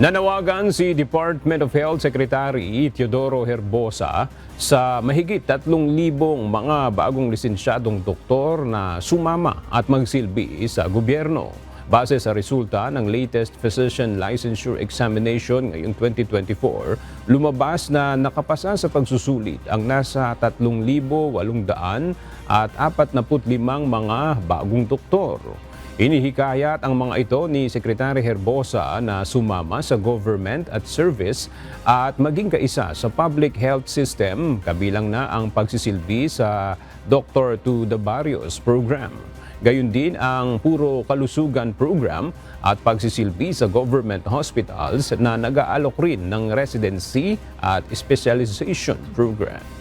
Nanawagan si Department of Health Secretary Teodoro Herbosa sa mahigit 3,000 mga bagong lisensyadong doktor na sumama at magsilbi sa gobyerno. Base sa resulta ng latest Physician Licensure Examination ngayong 2024, lumabas na nakapasa sa pagsusulit ang nasa 3,845 mga bagong doktor. Inihikayat ang mga ito ni Secretary Herbosa na sumama sa government at service at maging kaisa sa public health system, kabilang na ang pagsisilbi sa Doctor to the Barrios program. Gayon din ang Puro Kalusugan program at pagsisilbi sa government hospitals na nag-aalok rin ng residency at specialization program.